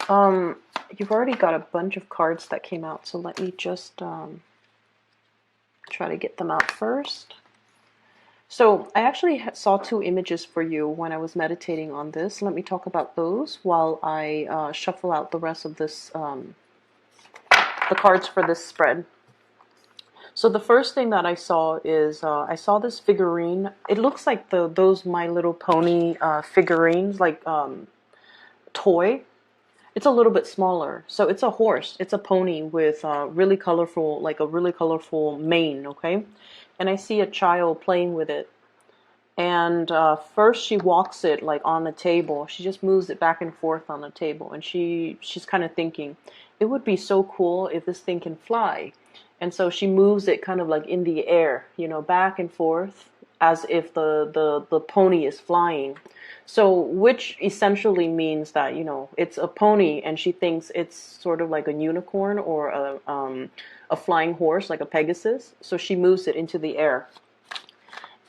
You've already got a bunch of cards that came out, so let me just try to get them out first. So I actually saw two images for you when I was meditating on this. Let me talk about those while I shuffle out the rest of this, the cards for this spread. So the first thing that I saw is I saw this figurine. It looks like those My Little Pony figurines, like toy. It's a little bit smaller. So it's a horse. It's a pony with really colorful, like a really colorful mane, okay? And I see a child playing with it. And first she walks it like on the table. She just moves it back and forth on the table. And she's kind of thinking, it would be so cool if this thing can fly. And so she moves it kind of like in the air, you know, back and forth as if the pony is flying. So which essentially means that, you know, it's a pony and she thinks it's sort of like a unicorn or a flying horse, like a Pegasus. So she moves it into the air.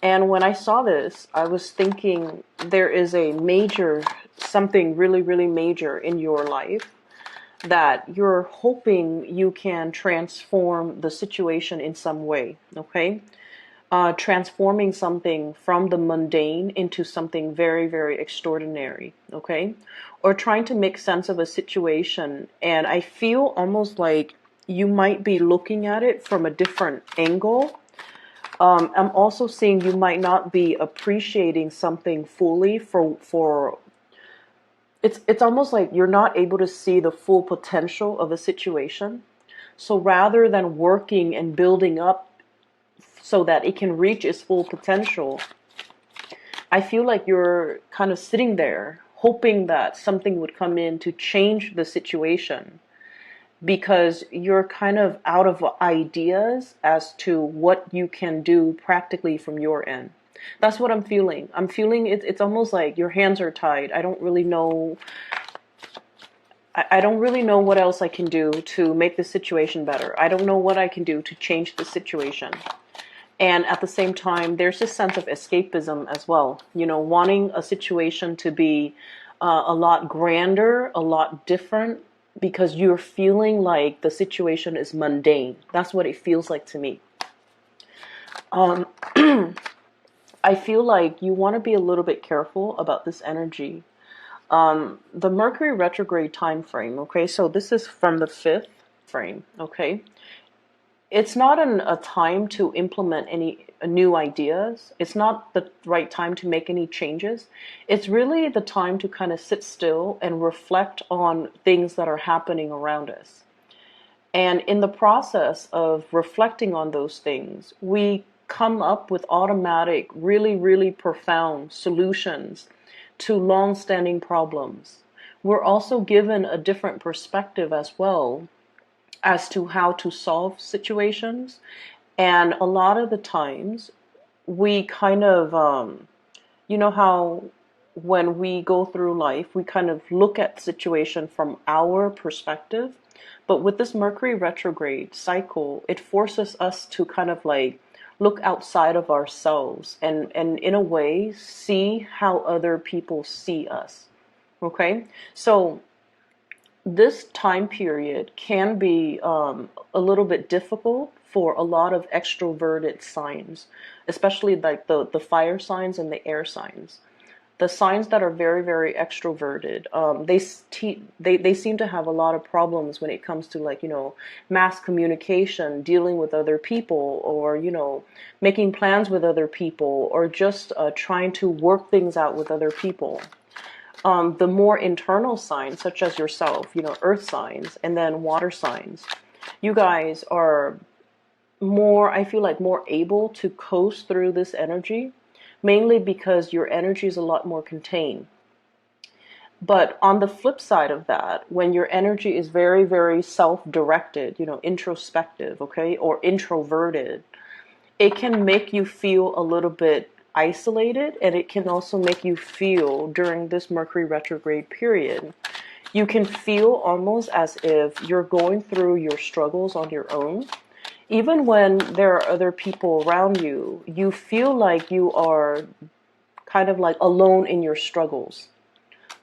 And when I saw this, I was thinking there is a major, something really, really major in your life that you're hoping you can transform the situation in some way, okay? Transforming something from the mundane into something very, very extraordinary, okay? Or trying to make sense of a situation. And I feel almost like you might be looking at it from a different angle. I'm also seeing you might not be appreciating something fully for it's almost like you're not able to see the full potential of a situation. So rather than working and building up so that it can reach its full potential, I feel like you're kind of sitting there hoping that something would come in to change the situation, because you're kind of out of ideas as to what you can do practically from your end. That's what I'm feeling. I'm feeling it's almost like your hands are tied. I don't really know. I don't really know what else I can do to make the situation better. I don't know what I can do to change the situation. And at the same time, there's this sense of escapism as well. You know, wanting a situation to be a lot grander, a lot different, because you're feeling like the situation is mundane. That's what it feels like to me. I feel like you want to be a little bit careful about this energy. The Mercury retrograde time frame, okay, so this is from the 5th frame, okay? It's not a time to implement any new ideas. It's not the right time to make any changes. It's really the time to kind of sit still and reflect on things that are happening around us. And in the process of reflecting on those things, we come up with automatic, really, really profound solutions to long-standing problems. We're also given a different perspective as well as to how to solve situations. And a lot of the times we kind of, you know how when we go through life, we kind of look at the situation from our perspective. But with this Mercury retrograde cycle, it forces us to kind of like look outside of ourselves and in a way see how other people see us. Okay? So this time period can be a little bit difficult for a lot of extroverted signs, especially like the fire signs and the air signs. The signs that are very, very extroverted, they seem to have a lot of problems when it comes to, like, you know, mass communication, dealing with other people, or, you know, making plans with other people, or just trying to work things out with other people. The more internal signs, such as yourself, you know, earth signs, and then water signs, you guys are more, I feel like, more able to coast through this energy, mainly because your energy is a lot more contained. But on the flip side of that, when your energy is very, very self-directed, you know, introspective, okay, or introverted, it can make you feel a little bit isolated, and it can also make you feel, during this Mercury retrograde period, you can feel almost as if you're going through your struggles on your own. Even when there are other people around you, you feel like you are kind of like alone in your struggles.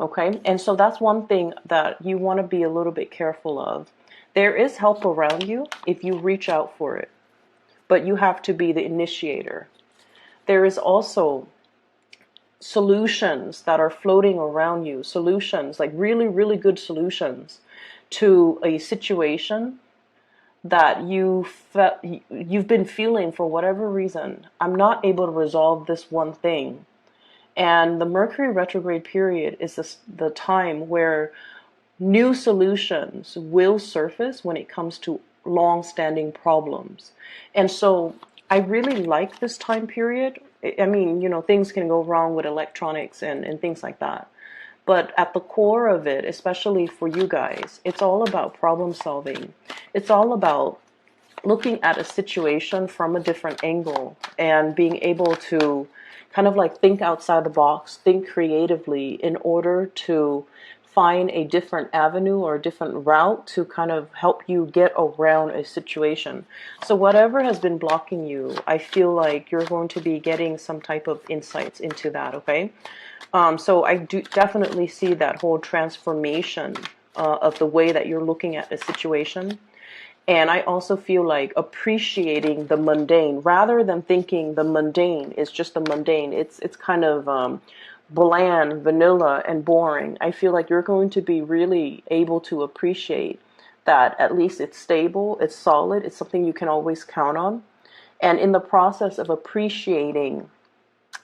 Okay, and so that's one thing that you want to be a little bit careful of. There is help around you if you reach out for it, but you have to be the initiator. There is also solutions that are floating around you, solutions, like really, really good solutions to a situation that you've been feeling for whatever reason. I'm not able to resolve this one thing. And the Mercury retrograde period is the time where new solutions will surface when it comes to long-standing problems. And so I really like this time period. I mean, things can go wrong with electronics and things like that. But at the core of it, especially for you guys, it's all about problem solving. It's all about looking at a situation from a different angle and being able to kind of like think outside the box, think creatively in order to find a different avenue or a different route to kind of help you get around a situation. So whatever has been blocking you, I feel like you're going to be getting some type of insights into that, okay? So I do definitely see that whole transformation of the way that you're looking at a situation. And I also feel like appreciating the mundane rather than thinking the mundane is just the mundane. It's kind of bland, vanilla, and boring. I feel like you're going to be really able to appreciate that at least it's stable, it's solid, it's something you can always count on. And in the process of appreciating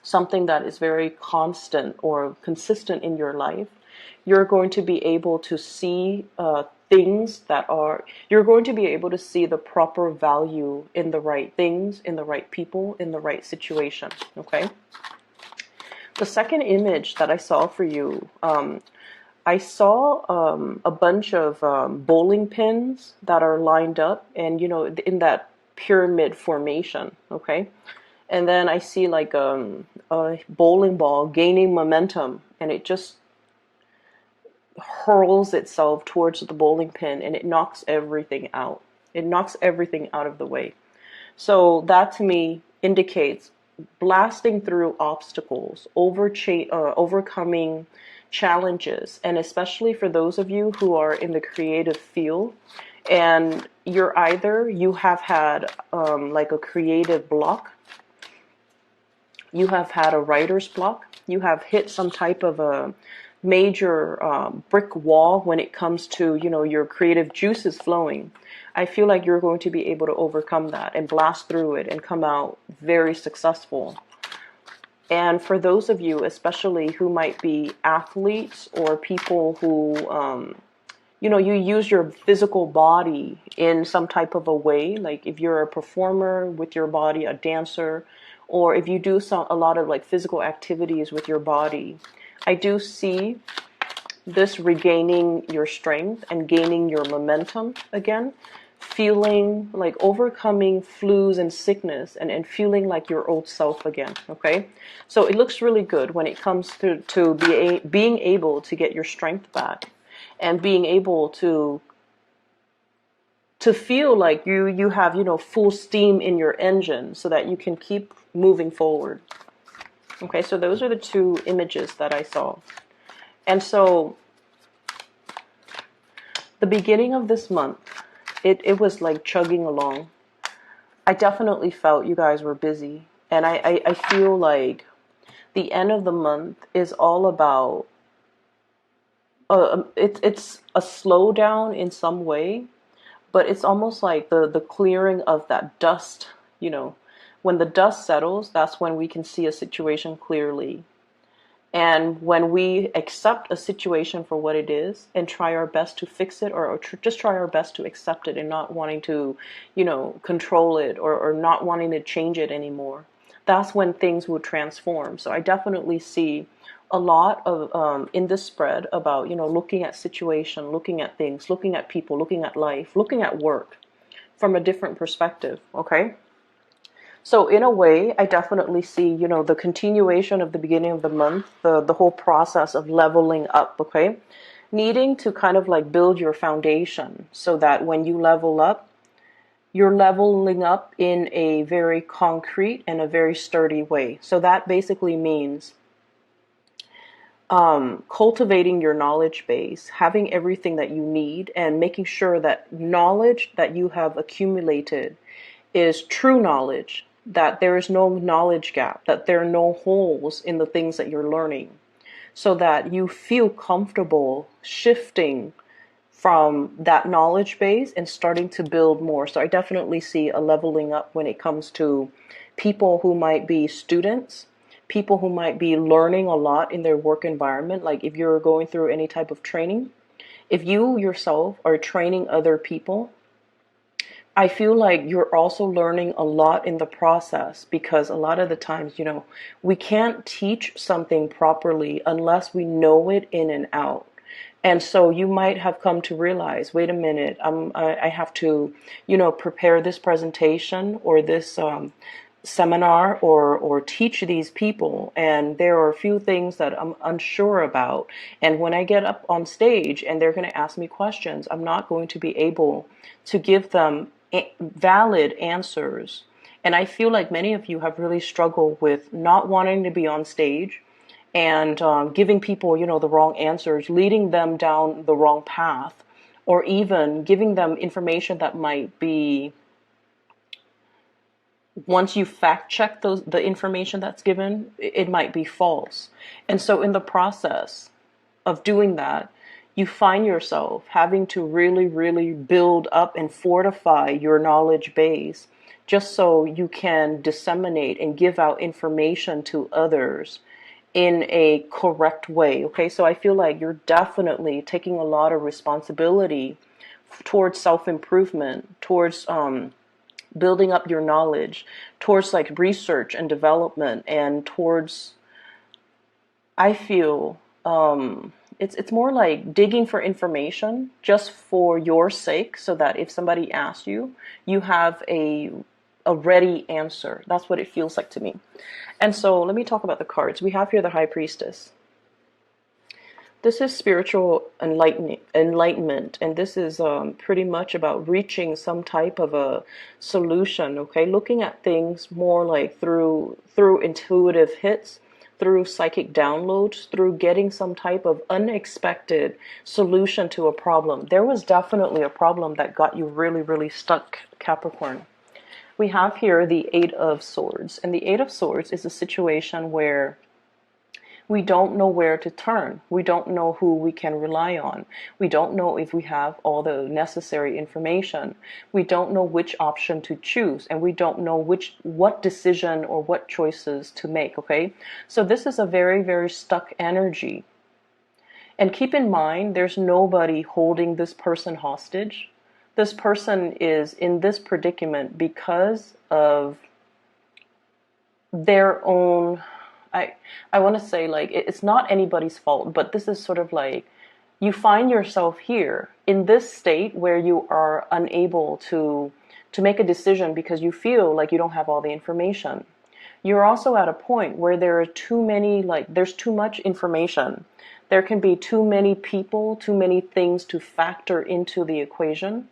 something that is very constant or consistent in your life, you're going to be able to see you're going to be able to see the proper value in the right things, in the right people, in the right situation, okay? The second image that I saw for you, I saw a bunch of bowling pins that are lined up and, in that pyramid formation, okay? And then I see like a bowling ball gaining momentum, and it just hurls itself towards the bowling pin, and it knocks everything out. It knocks everything out of the way. So that to me indicates blasting through obstacles, overcoming challenges, and especially for those of you who are in the creative field, and you have had like a creative block, you have had a writer's block, you have hit some type of a major brick wall when it comes to, your creative juices flowing. I feel like you're going to be able to overcome that and blast through it and come out very successful. And for those of you, especially who might be athletes or people who, you use your physical body in some type of a way, like if you're a performer with your body, a dancer, or if you do a lot of like physical activities with your body, I do see this regaining your strength and gaining your momentum again, feeling like overcoming flus and sickness and feeling like your old self again, okay? So it looks really good when it comes to being able to get your strength back and being able to feel like you have, full steam in your engine so that you can keep moving forward. Okay, so those are the two images that I saw. And so the beginning of this month, it was like chugging along. I definitely felt you guys were busy. And I feel like the end of the month is all about, it's a slowdown in some way, but it's almost like the clearing of that dust, when the dust settles, that's when we can see a situation clearly. And when we accept a situation for what it is and try our best to fix it, or just try our best to accept it and not wanting to, control it or not wanting to change it anymore, that's when things will transform. So I definitely see a lot of in this spread about, looking at situation, looking at things, looking at people, looking at life, looking at work from a different perspective, okay? So in a way, I definitely see, the continuation of the beginning of the month, the whole process of leveling up, okay? Needing to kind of like build your foundation so that when you level up, you're leveling up in a very concrete and a very sturdy way. So that basically means cultivating your knowledge base, having everything that you need, and making sure that knowledge that you have accumulated is true knowledge, that there is no knowledge gap, that there are no holes in the things that you're learning, so that you feel comfortable shifting from that knowledge base and starting to build more. So I definitely see a leveling up when it comes to people who might be students, people who might be learning a lot in their work environment. Like if you're going through any type of training, if you yourself are training other people, I feel like you're also learning a lot in the process, because a lot of the times, we can't teach something properly unless we know it in and out. And so you might have come to realize, wait a minute, I have to, prepare this presentation or this seminar or teach these people, and there are a few things that I'm unsure about. And when I get up on stage and they're going to ask me questions, I'm not going to be able to give them valid answers. And I feel like many of you have really struggled with not wanting to be on stage and giving people, the wrong answers, leading them down the wrong path, or even giving them information that might be, once you fact check the information that's given, it might be false. And so in the process of doing that, you find yourself having to really, really build up and fortify your knowledge base, just so you can disseminate and give out information to others in a correct way. Okay, so I feel like you're definitely taking a lot of responsibility towards self-improvement, towards building up your knowledge, towards like research and development, and towards, I feel, it's more like digging for information just for your sake, so that if somebody asks you, you have a ready answer. That's what it feels like to me. And so let me talk about the cards. We have here the High Priestess. This is spiritual enlightenment, and this is pretty much about reaching some type of a solution. Okay, looking at things more like through intuitive hits, through psychic downloads, through getting some type of unexpected solution to a problem. There was definitely a problem that got you really, really stuck, Capricorn. We have here the Eight of Swords, and the Eight of Swords is a situation where we don't know where to turn. We don't know who we can rely on. We don't know if we have all the necessary information. We don't know which option to choose, and we don't know what decision or what choices to make, okay? So this is a very, very stuck energy. And keep in mind, there's nobody holding this person hostage. This person is in this predicament because of their own, I want to say, like, it's not anybody's fault, but this is sort of like, you find yourself here in this state where you are unable to make a decision because you feel like you don't have all the information. You're also at a point where there are too many, like, there's too much information. There can be too many people, too many things to factor into the equation,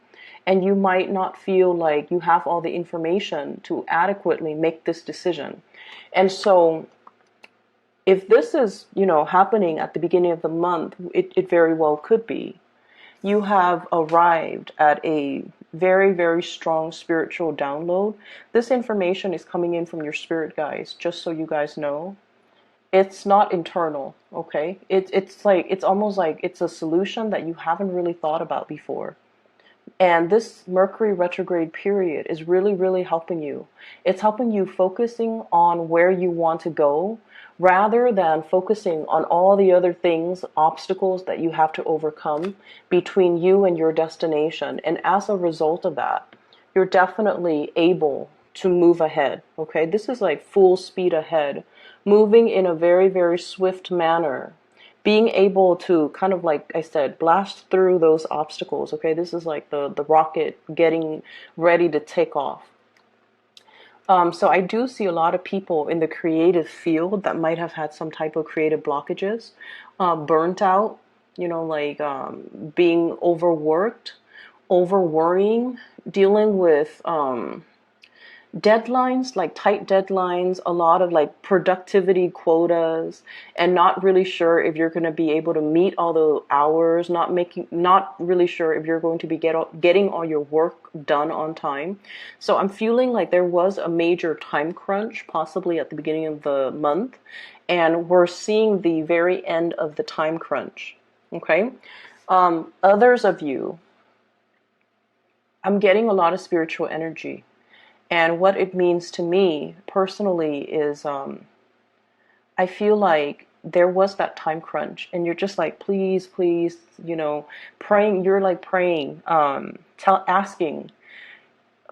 and you might not feel like you have all the information to adequately make this decision. And so if this is, happening at the beginning of the month, it very well could be. You have arrived at a very, very strong spiritual download. This information is coming in from your spirit guides, just so you guys know. It's not internal, okay? It's almost like it's a solution that you haven't really thought about before. And this Mercury retrograde period is really, really helping you. It's helping you focusing on where you want to go, rather than focusing on all the other things, obstacles that you have to overcome between you and your destination. And as a result of that, you're definitely able to move ahead, okay? This is like full speed ahead, moving in a very, very swift manner, being able to kind of, like I said, blast through those obstacles, okay? This is like the rocket getting ready to take off. So I do see a lot of people in the creative field that might have had some type of creative blockages, burnt out, being overworked, over worrying, dealing with deadlines, like tight deadlines, a lot of like productivity quotas, and not really sure if you're going to be able to meet all the hours, not really sure if you're going to be getting all your work done on time. So I'm feeling like there was a major time crunch, possibly at the beginning of the month, and we're seeing the very end of the time crunch. Okay. Others of you, I'm getting a lot of spiritual energy. And what it means to me personally is I feel like there was that time crunch, and you're just like, please, please, praying. You're like praying, asking,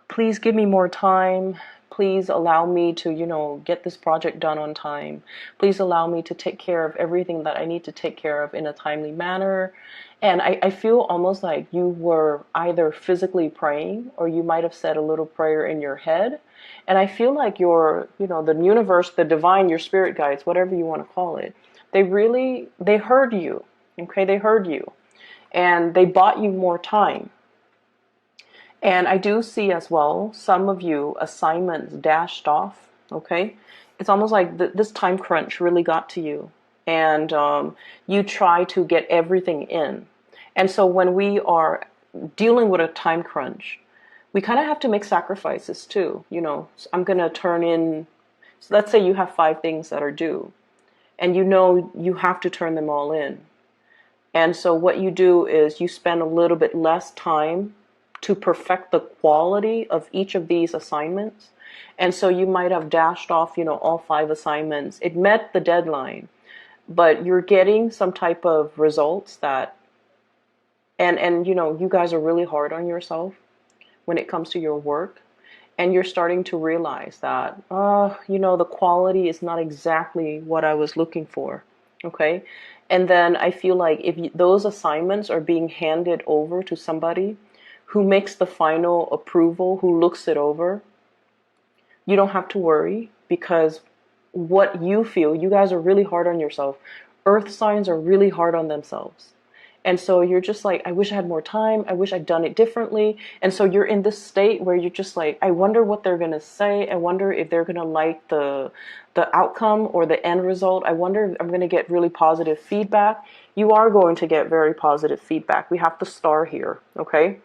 please give me more time. Please allow me to, get this project done on time. Please allow me to take care of everything that I need to take care of in a timely manner. And I feel almost like you were either physically praying, or you might have said a little prayer in your head. And I feel like the universe, the divine, your spirit guides, whatever you want to call it, they heard you. Okay, they heard you. And they bought you more time. And I do see as well, some of you, assignments dashed off, okay? It's almost like this time crunch really got to you. And you try to get everything in. And so when we are dealing with a time crunch, we kind of have to make sacrifices too. I'm going to turn in, so let's say you have 5 things that are due. And you have to turn them all in. And so what you do is you spend a little bit less time to perfect the quality of each of these assignments. And so you might have dashed off, all 5 assignments. It met the deadline, but you're getting some type of results that, and you guys are really hard on yourself when it comes to your work. And you're starting to realize that, the quality is not exactly what I was looking for. Okay. And then I feel like if those assignments are being handed over to somebody who makes the final approval, who looks it over, you don't have to worry, because what you feel, you guys are really hard on yourself. Earth signs are really hard on themselves. And so you're just like, I wish I had more time. I wish I'd done it differently. And so you're in this state where you're just like, I wonder what they're going to say. I wonder if they're going to like the outcome or the end result. I wonder if I'm going to get really positive feedback. You are going to get very positive feedback. We have the star here, okay?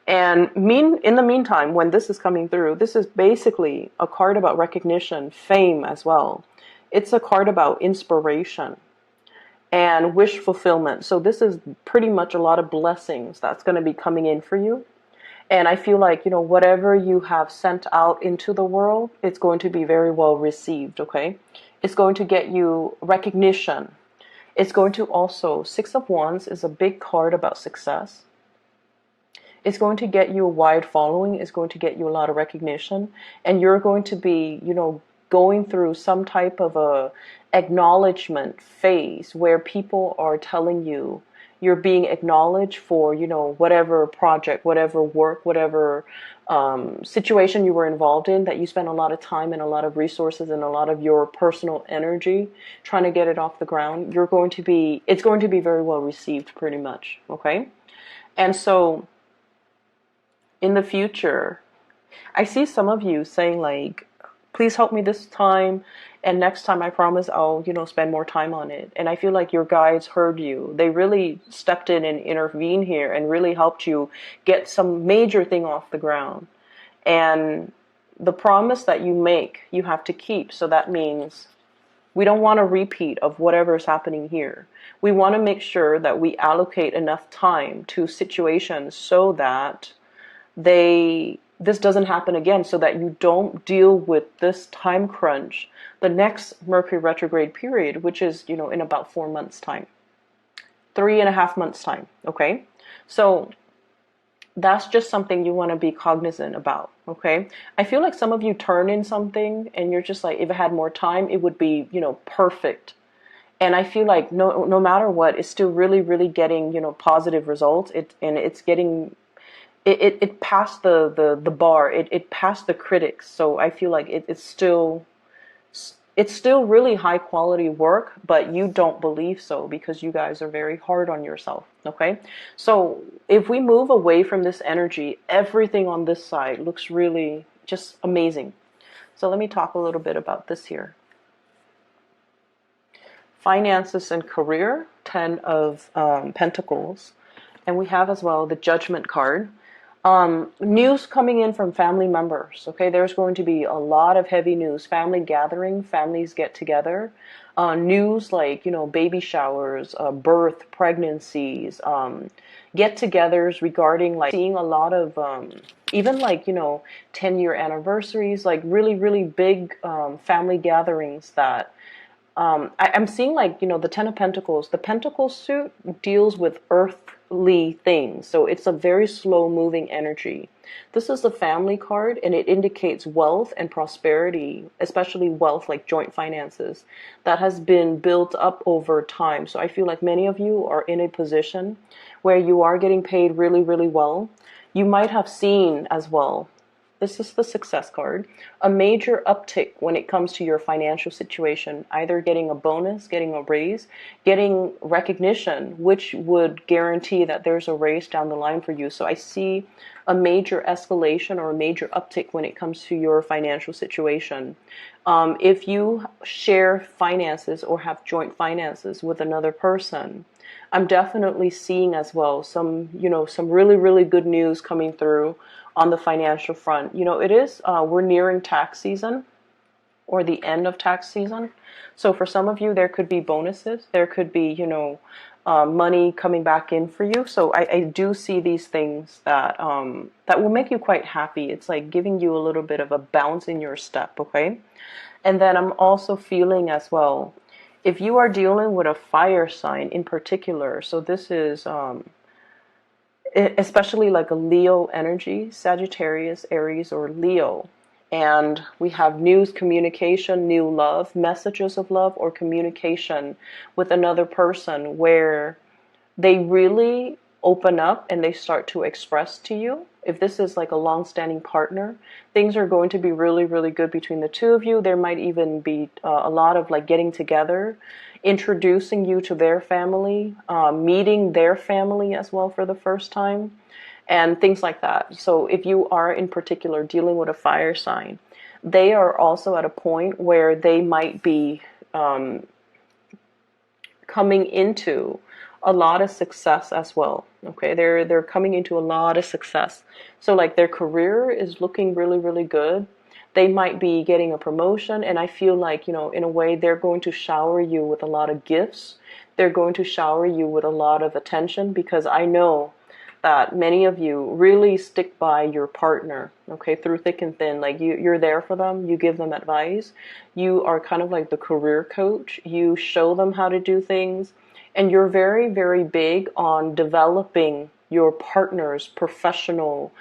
And in the meantime, when this is coming through, this is basically a card about recognition, fame as well. It's a card about inspiration and wish fulfillment. So this is pretty much a lot of blessings that's going to be coming in for you. And I feel like, whatever you have sent out into the world, it's going to be very well received, okay? It's going to get you recognition. It's going to also, 6 of Wands is a big card about success. It's going to get you a wide following. It's going to get you a lot of recognition. And you're going to be, going through some type of a acknowledgement phase where people are telling you you're being acknowledged for, whatever project, whatever work, whatever situation you were involved in, that you spent a lot of time and a lot of resources and a lot of your personal energy trying to get it off the ground. It's going to be very well received pretty much. Okay. And so in the future, I see some of you saying like, please help me this time, and next time I promise I'll, spend more time on it. And I feel like your guides heard you. They really stepped in and intervened here and really helped you get some major thing off the ground. And the promise that you make, you have to keep. So that means we don't want a repeat of whatever is happening here. We want to make sure that we allocate enough time to situations so that this doesn't happen again, so that you don't deal with this time crunch the next Mercury retrograde period, which is, in about 4 months' time, 3.5 months' time. Okay. So that's just something you want to be cognizant about. Okay. I feel like some of you turn in something and you're just like, if I had more time, it would be, perfect. And I feel like no matter what, it's still really, really getting, positive results. It's getting, it passed the bar. It passed the critics. So I feel like it's still really high quality work, but you don't believe so because you guys are very hard on yourself. Okay. So if we move away from this energy, everything on this side looks really just amazing. So let me talk a little bit about this here. Finances and career, 10 of Pentacles. And we have as well the Judgment card. News coming in from family members. Okay, there's going to be a lot of heavy news. Family gathering, families get together. News like, baby showers, birth, pregnancies, get-togethers regarding like seeing a lot of even like 10-year anniversaries, like really, really big family gatherings that I'm seeing like, the Ten of Pentacles. The Pentacle suit deals with earthly things. So it's a very slow moving energy. This is the family card, and it indicates wealth and prosperity, especially wealth like joint finances that has been built up over time. So I feel like many of you are in a position where you are getting paid really, really well. You might have seen as well, this is the Success card, a major uptick when it comes to your financial situation, either getting a bonus, getting a raise, getting recognition, which would guarantee that there's a raise down the line for you. So I see a major escalation or a major uptick when it comes to your financial situation. If you share finances or have joint finances with another person, I'm definitely seeing as well some really, really good news coming through on the financial front. It is, we're nearing tax season or the end of tax season. So for some of you, there could be bonuses. There could be, money coming back in for you. So I do see these things that that will make you quite happy. It's like giving you a little bit of a bounce in your step, okay? And then I'm also feeling as well, if you are dealing with a fire sign in particular, so this is especially like a Leo energy, Sagittarius, Aries, or Leo. And we have news, communication, new love, messages of love, or communication with another person where they really open up and they start to express to you. If this is like a long-standing partner, things are going to be really, really good between the two of you. There might even be a lot of like getting together, introducing you to their family, meeting their family as well for the first time, and things like that. So if you are in particular dealing with a fire sign, they are also at a point where they might be coming into a lot of success as well. Okay, they're coming into a lot of success. So like their career is looking really, really good. They might be getting a promotion, and I feel like, in a way, they're going to shower you with a lot of gifts. They're going to shower you with a lot of attention, because I know that many of you really stick by your partner, okay, through thick and thin. Like you're there for them. You give them advice. You are kind of like the career coach. You show them how to do things. And you're very, very big on developing your partner's professional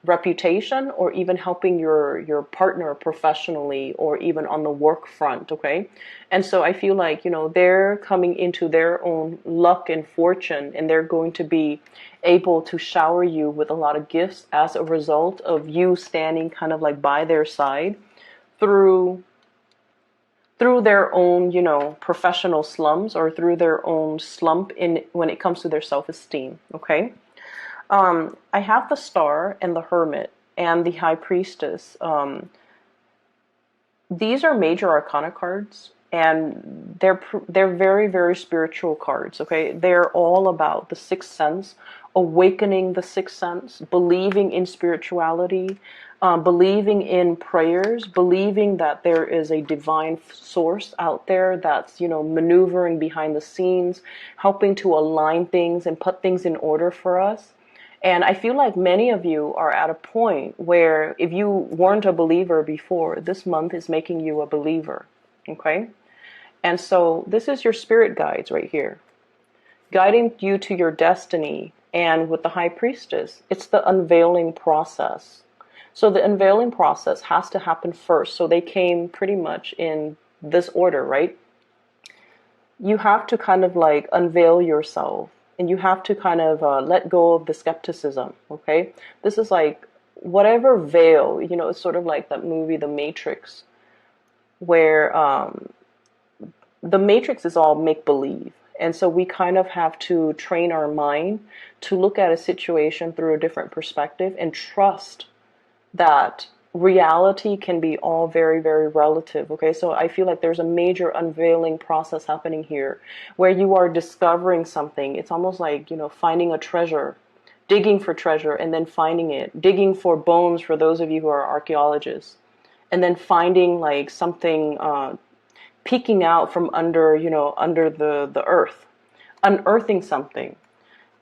reputation, or even helping your partner professionally, or even on the work front, okay? And so I feel like, they're coming into their own luck and fortune, and they're going to be able to shower you with a lot of gifts as a result of you standing kind of like by their side through their own, professional slums, or through their own slump when it comes to their self-esteem, okay? I have the Star and the Hermit and the High Priestess. These are major arcana cards, and they're very, very spiritual cards, okay? They're all about the sixth sense, awakening the sixth sense, believing in spirituality, believing in prayers, believing that there is a divine source out there that's, maneuvering behind the scenes, helping to align things and put things in order for us. And I feel like many of you are at a point where if you weren't a believer before, this month is making you a believer, okay? And so this is your spirit guides right here, guiding you to your destiny. And with the High Priestess, it's the unveiling process. So the unveiling process has to happen first. So they came pretty much in this order, right? You have to kind of like unveil yourself. And you have to kind of let go of the skepticism, okay? This is like whatever veil, it's sort of like that movie, The Matrix, where the Matrix is all make-believe. And so we kind of have to train our mind to look at a situation through a different perspective and trust that reality can be all very, very relative. Okay, so I feel like there's a major unveiling process happening here where you are discovering something. It's almost like, finding a treasure, digging for treasure and then finding it, digging for bones for those of you who are archaeologists, and then finding like something peeking out from under, under the earth, unearthing something.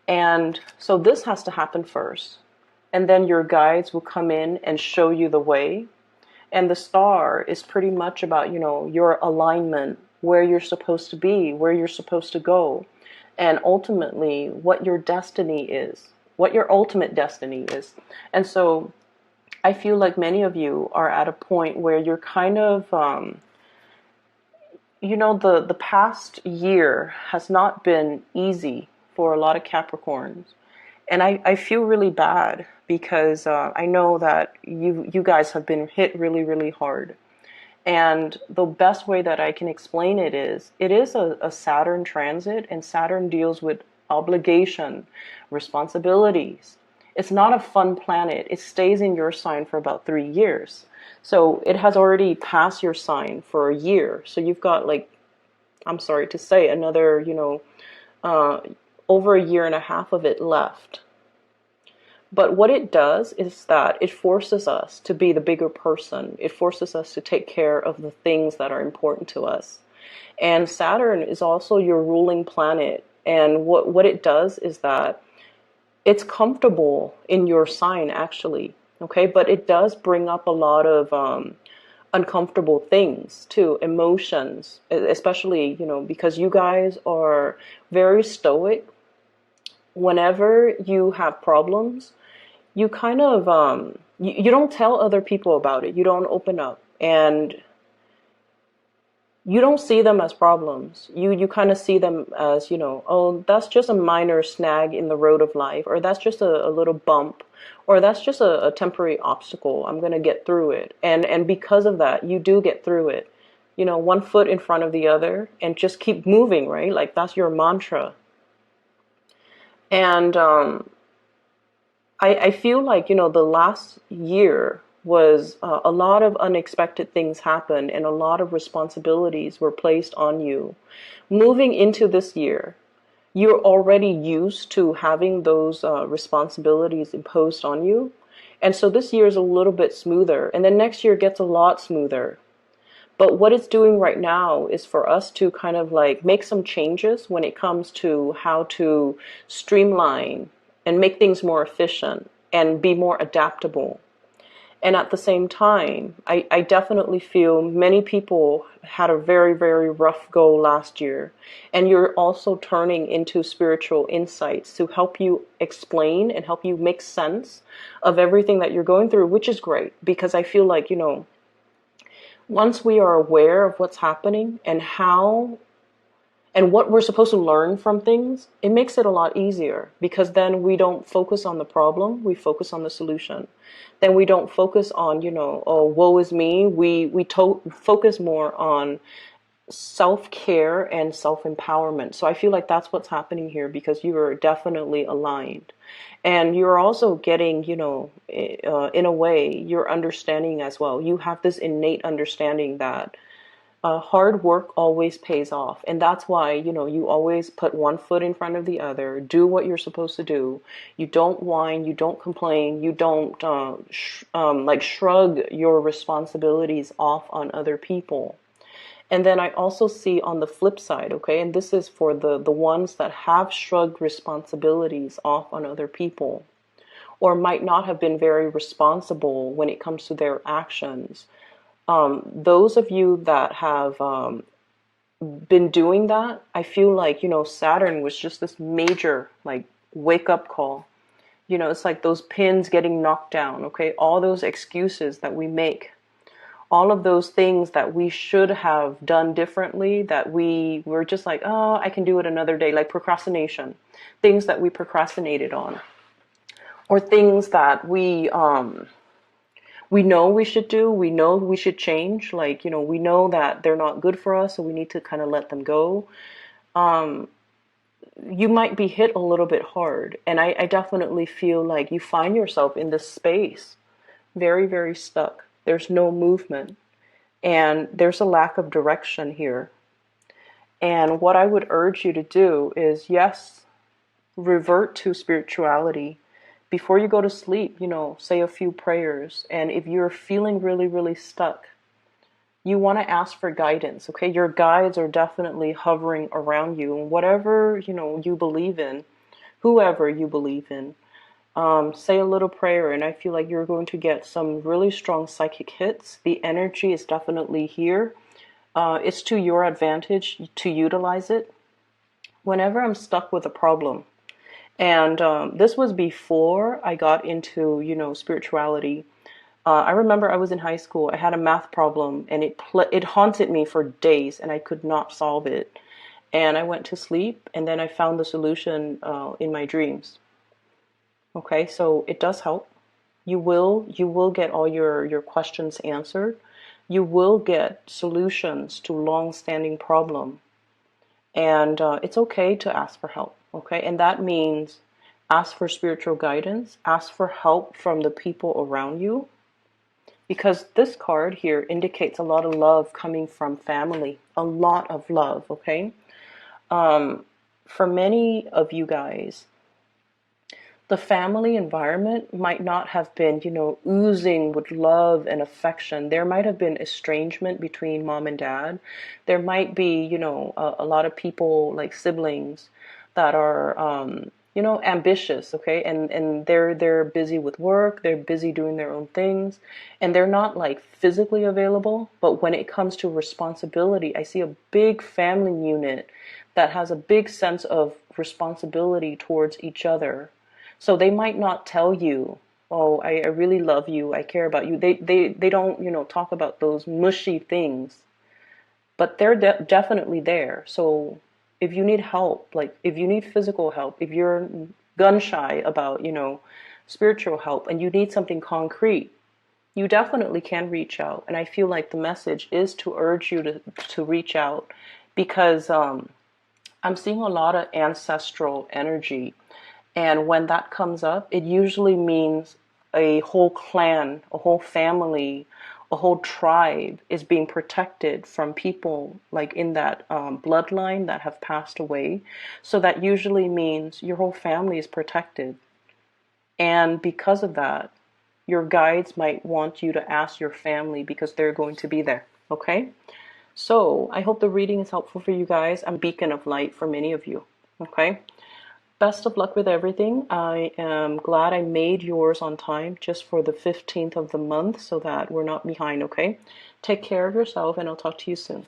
And so this has to happen first. And then your guides will come in and show you the way. And the star is pretty much about, your alignment, where you're supposed to be, where you're supposed to go, and ultimately what your destiny is, what your ultimate destiny is. And so I feel like many of you are at a point where you're kind of, the past year has not been easy for a lot of Capricorns. And I feel really bad because I know that you guys have been hit really, really hard. And the best way that I can explain it is a Saturn transit, and Saturn deals with obligation, responsibilities. It's not a fun planet. It stays in your sign for about 3 years. So it has already passed your sign for a year. So you've got, like, I'm sorry to say, another, over a year and a half of it left. But what it does is that it forces us to be the bigger person. It forces us to take care of the things that are important to us. And Saturn is also your ruling planet. And what it does is that it's comfortable in your sign, actually. Okay, but it does bring up a lot of uncomfortable things too, emotions, especially, because you guys are very stoic. Whenever you have problems, you kind of you don't tell other people about it. You don't open up, and you don't see them as problems. You kind of see them as, oh, that's just a minor snag in the road of life, or that's just a little bump, or that's just a temporary obstacle. I'm going to get through it. And because of that, you do get through it. One foot in front of the other and just keep moving, right? Like that's your mantra. And I feel like, the last year was a lot of unexpected things happened and a lot of responsibilities were placed on you. Moving into this year, you're already used to having those responsibilities imposed on you. And so this year is a little bit smoother. And then next year gets a lot smoother. But what it's doing right now is for us to kind of like make some changes when it comes to how to streamline and make things more efficient and be more adaptable. And at the same time, I definitely feel many people had a very, very rough go last year. And you're also turning into spiritual insights to help you explain and help you make sense of everything that you're going through, which is great. Because I feel like, once we are aware of what's happening and how and what we're supposed to learn from things, it makes it a lot easier, because then we don't focus on the problem, we focus on the solution. Then we don't focus on, oh, woe is me. We focus more on self-care and self-empowerment. So I feel like that's what's happening here, because you are definitely aligned. And you're also getting, in a way, you're understanding as well. You have this innate understanding that hard work always pays off. And that's why, you always put one foot in front of the other, do what you're supposed to do. You don't whine, you don't complain, you don't shrug your responsibilities off on other people. And then I also see on the flip side, okay, and this is for the ones that have shrugged responsibilities off on other people, or might not have been very responsible when it comes to their actions. Those of you that have been doing that, I feel like, Saturn was just this major, like, wake up call. It's like those pins getting knocked down, okay? All those excuses that we make, all of those things that we should have done differently, that we were just like, oh, I can do it another day, like procrastination, things that we procrastinated on, or things that we know we should do, we know we should change, like, we know that they're not good for us, so we need to kind of let them go. You might be hit a little bit hard, and I definitely feel like you find yourself in this space very, very stuck. There's no movement, and there's a lack of direction here. And what I would urge you to do is, yes, revert to spirituality. Before you go to sleep, say a few prayers. And if you're feeling really, really stuck, you want to ask for guidance, okay? Your guides are definitely hovering around you. And whatever, you believe in, whoever you believe in, say a little prayer, and I feel like you're going to get some really strong psychic hits. The energy is definitely here. It's to your advantage to utilize it. Whenever I'm stuck with a problem, and this was before I got into, spirituality. I remember I was in high school. I had a math problem, and it haunted me for days, and I could not solve it. And I went to sleep, and then I found the solution in my dreams. Okay, so it does help. You will get all your questions answered. You will get solutions to long-standing problem. And it's okay to ask for help, okay? And that means ask for spiritual guidance, ask for help from the people around you, because this card here indicates a lot of love coming from family, a lot of love, okay? For many of you guys, the family environment might not have been, oozing with love and affection. There might have been estrangement between mom and dad. There might be, a lot of people like siblings that are, ambitious, okay? And they're busy with work. They're busy doing their own things, and they're not like physically available. But when it comes to responsibility, I see a big family unit that has a big sense of responsibility towards each other. So they might not tell you, oh, I really love you, I care about you. They don't, talk about those mushy things, but they're definitely there. So if you need help, like if you need physical help, if you're gun shy about, spiritual help, and you need something concrete, you definitely can reach out. And I feel like the message is to urge you to reach out, because I'm seeing a lot of ancestral energy. And when that comes up, it usually means a whole clan, a whole family, a whole tribe is being protected from people like in that bloodline that have passed away. So that usually means your whole family is protected. And because of that, your guides might want you to ask your family because they're going to be there. Okay? So I hope the reading is helpful for you guys. I'm a beacon of light for many of you. Okay? Best of luck with everything. I am glad I made yours on time just for the 15th of the month so that we're not behind, okay? Take care of yourself, and I'll talk to you soon.